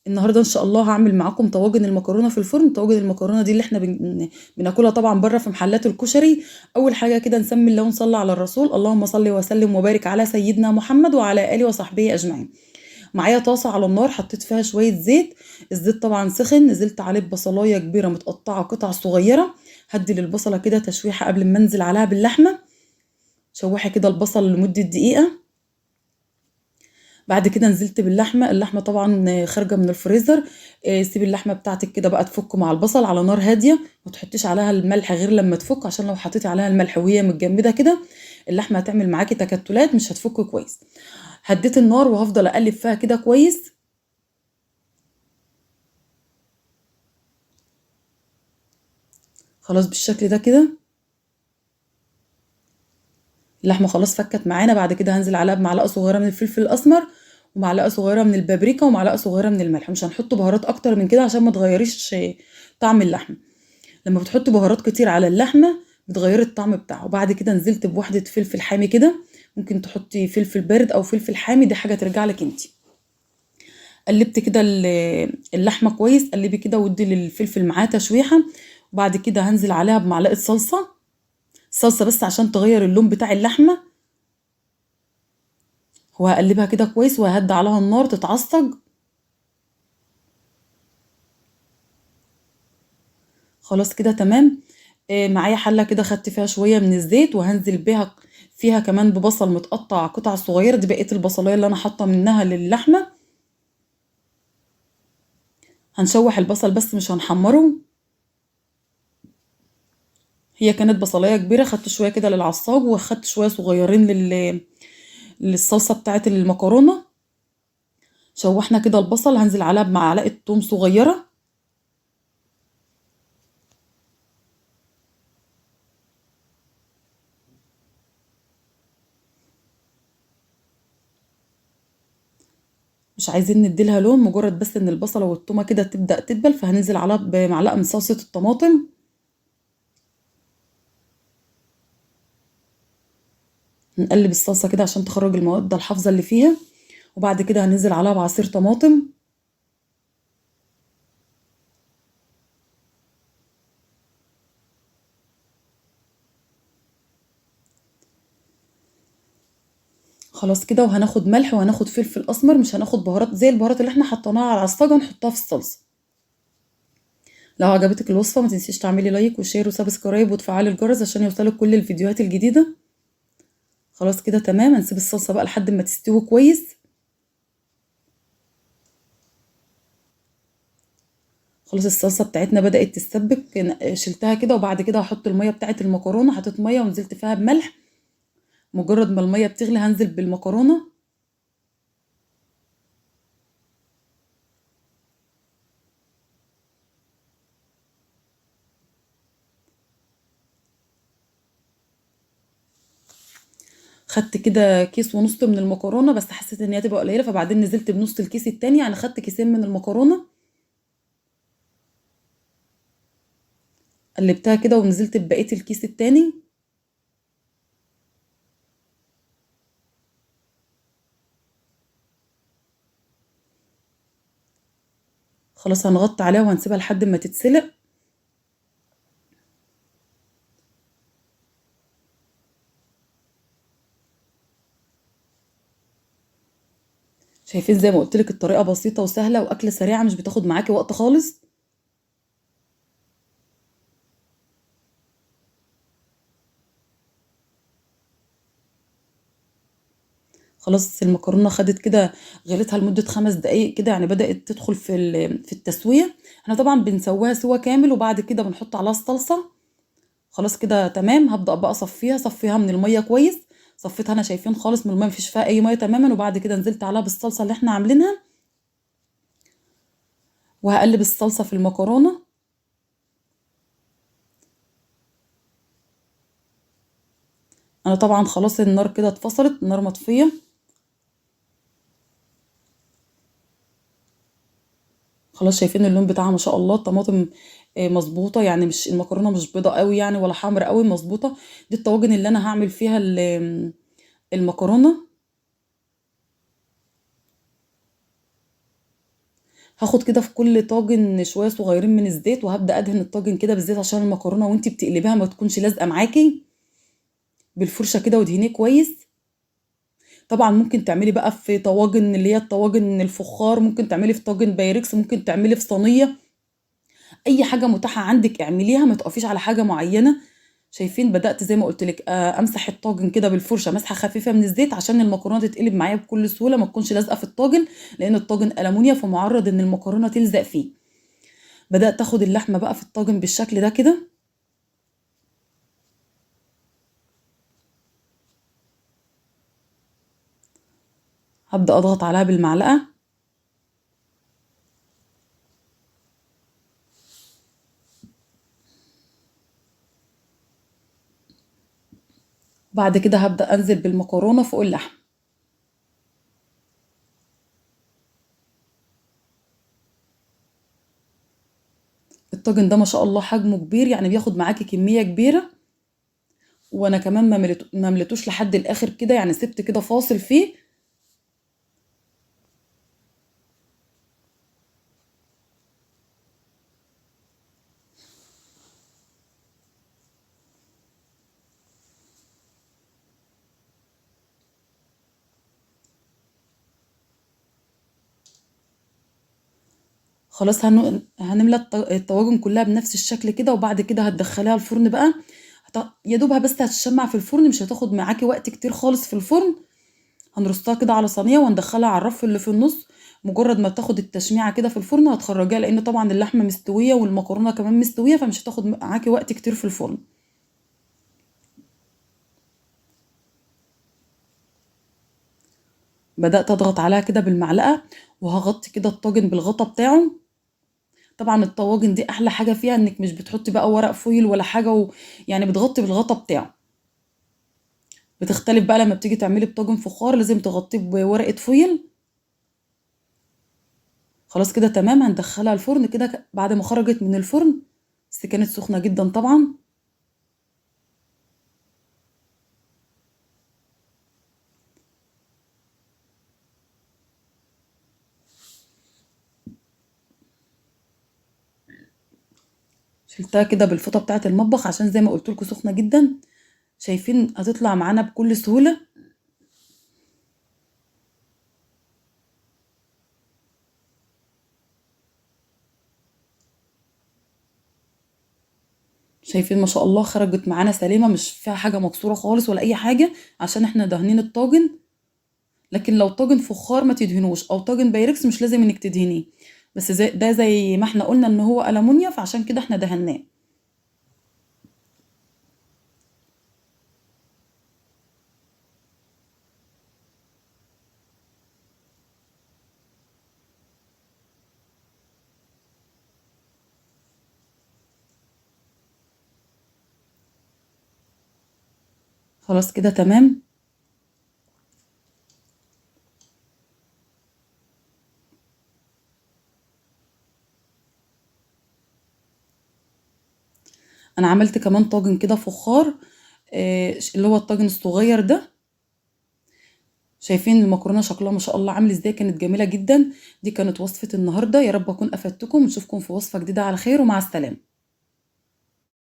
النهارده ان شاء الله هعمل معاكم طواجن المكرونه في الفرن. طواجن المكرونه دي اللي احنا بناكلها طبعا بره في محلات الكشري. اول حاجه كده نسمي الله ونصلي على الرسول. اللهم صل وسلم وبارك على سيدنا محمد وعلى اله وصحبه اجمعين. معايا طاسه على النار، حطيت فيها شويه زيت. الزيت طبعا سخن، نزلت عليه ببصلايه كبيره متقطعه قطع صغيره. هدي للبصله كده تشويحه قبل ما انزل عليها باللحمه. شوحي كده البصل لمده دقيقه. بعد كده نزلت باللحمه. اللحمه طبعا خارجه من الفريزر. سيبي اللحمه بتاعتك كده بقى تفك مع البصل على نار هاديه. ما تحطيش عليها الملح غير لما تفك، عشان لو حطيتي عليها الملح وهي متجمده كده اللحمه هتعمل معاكي تكتلات، مش هتفك كويس. هديت النار وهفضل اقلب فيها كده كويس. خلاص بالشكل ده كده اللحمه خلاص فكت معانا. بعد كده هنزل عليها بمعلقه صغيره من الفلفل الاسمر، ومعلقه صغيره من البابريكا، ومعلقه صغيره من الملح. مش هنحط بهارات اكتر من كده عشان ما تغيريش طعم اللحمه. لما بتحطي بهارات كتير على اللحمه بتغيري الطعم بتاعه. وبعد كده نزلت بواحده فلفل حامي كده. ممكن تحطي فلفل بارد او فلفل حامي، دي حاجه ترجع لك انتي. قلبت كده اللحمه كويس. قلبي كده وادي للفلفل معاه تشويحه. وبعد كده هنزل عليها بمعلقه صلصه. صلصه بس عشان تغير اللون بتاع اللحمه. وهقلبها كده كويس وههدي عليها النار تتعصج. خلاص كده تمام. معايا حله كده خدت فيها شويه من الزيت، وهنزل بيها فيها كمان ببصل متقطع قطع صغيره. دي بقيه البصلايه اللي انا حاطه منها للحمه. هنشوح البصل بس مش هنحمره. هي كانت بصلايه كبيره، خدت شويه كده للعصاج وخدت شويه صغيرين للصلصه بتاعه المكرونه. شوحنا كده البصل. هنزل عليها بمعلقه توم صغيره. مش عايزين نديلها لون، مجرد بس ان البصله والثومه كده تبدا تدبل. فهننزل عليها بمعلقه من صلصه الطماطم. نقلب الصلصه كده عشان تخرج المواد الحافظه اللي فيها. وبعد كده هننزل عليها بعصير طماطم. خلاص كده. وهناخد ملح وهناخد فلفل اسمر، مش هناخد بهارات زي البهارات اللي احنا حطيناها على العصاجه نحطها في الصلصه. لو عجبتك الوصفه ما تنسيش تعملي لايك وشير وسبسكرايب وتفعلي الجرس عشان يوصلك كل الفيديوهات الجديده. خلاص كده تمام. هنسيب الصلصه بقى لحد ما تستوي كويس. خلاص الصلصه بتاعتنا بدات تتسبك. شلتها كده. وبعد كده هحط الميه بتاعت المكرونه. حطيت ميه ونزلت فيها بملح. مجرد ما الميه بتغلي هنزل بالمكرونه. خدت كده كيس ونص من المكرونه، بس حسيت ان هي تبقى قليله فبعدين نزلت بنص الكيس التاني، يعني خدت كيسين من المكرونه. قلبتها كده ونزلت ببقيه الكيس التاني. خلاص هنغطي عليها وهنسيبها لحد ما تتسلق. شايفين زي ما قلت لك الطريقه بسيطه وسهله واكله سريعه، مش بتاخد معاكي وقت خالص. خلاص المكرونه خدت كده غليتها لمده 5 دقايق كده، يعني بدات تدخل في التسويه. احنا طبعا بنسويها سوا كامل وبعد كده بنحط عليها الصلصه. خلاص كده تمام. هبدا بقى صفيها من الميه كويس. صفيتها انا شايفين خالص من الميه، مفيش فيها اي ميه تماما. وبعد كده نزلت عليها بالصلصه اللي احنا عاملينها. وهقلب الصلصه في المكرونه. انا طبعا خلاص النار كده اتفصلت، النار مطفيه. خلاص شايفين اللون بتاعها ما شاء الله. الطماطم مظبوطه، يعني مش المكرونه مش بيضه قوي يعني ولا حمرا قوي، مظبوطه. دي الطواجن اللي انا هعمل فيها المكرونه. هاخد كده في كل طاجن شويه صغيرين من الزيت، وهبدا ادهن الطاجن كده بالزيت عشان المكرونه وانتي بتقلبيها ما تكونش لازقه معاكي. بالفرشه كده وادهنيه كويس. طبعا ممكن تعملي بقى في طواجن اللي هي الطواجن الفخار، ممكن تعملي في طاجن بايركس، ممكن تعملي في صينيه. اي حاجه متاحه عندك اعمليها، ما تقفيش على حاجه معينه. شايفين بدات زي ما قلت لك امسح الطاجن كده بالفرشه مسحه خفيفه من الزيت عشان المكرونه تتقلب معايا بكل سهوله، ما تكونش لازقه في الطاجن، لان الطاجن ألمونيا فمعرض ان المكرونه تلزق فيه. بدات اخد اللحمه بقى في الطاجن بالشكل ده كده. هبدا اضغط عليها بالمعلقه. بعد كده هبدا انزل بالمكرونه فوق اللحم. الطاجن ده ما شاء الله حجمه كبير، يعني بياخد معاكي كميه كبيره. وانا كمان ما مليتوش لحد الاخر كده، يعني سبت كده فاصل فيه. خلاص هنملى الطواجن كلها بنفس الشكل كده، وبعد كده هتدخليها الفرن بقى. يا دوبها بس هتشمع في الفرن، مش هتاخد معاكي وقت كتير خالص في الفرن. هنرصها كده على صينيه وندخلها على الرف اللي في النص. مجرد ما تاخد التشميعه كده في الفرن هتخرجيها، لان طبعا اللحمه مستويه والمكرونه كمان مستويه، فمش هتاخد معاكي وقت كتير في الفرن. بدات اضغط عليها كده بالمعلقه، وهغطي كده الطاجن بالغطا بتاعه. طبعا الطواجن دي احلى حاجه فيها انك مش بتحطي بقى ورق فويل ولا حاجه يعني بتغطي بالغطا بتاعه. بتختلف بقى لما بتيجي تعملي بطاجن فخار، لازم تغطيه بورقه فويل. خلاص كده تمام، هندخلها الفرن كده بعد ما خرجت من الفرن. بس كانت سخنه جدا طبعا. شلتها كده بالفوطه بتاعه المطبخ عشان زي ما قلت لكم سخنه جدا. شايفين هتطلع معانا بكل سهوله. شايفين ما شاء الله خرجت معانا سليمه، مش فيها حاجه مكسوره خالص ولا اي حاجه، عشان احنا دهنين الطاجن. لكن لو طاجن فخار ما تدهنوش، او طاجن بايركس مش لازم انك تدهنيه. بس زي ما احنا قلنا ان هو ألمونيا، فعشان كده احنا دهناه. خلاص كده تمام. انا عملت كمان طاجن كده فخار، اللي هو الطاجن الصغير ده. شايفين المكرونه شكلها ما شاء الله عامل ازاي، كانت جميله جدا. دي كانت وصفه النهارده، يا رب اكون افدتكم، ونشوفكم في وصفه جديده على خير، ومع السلامه.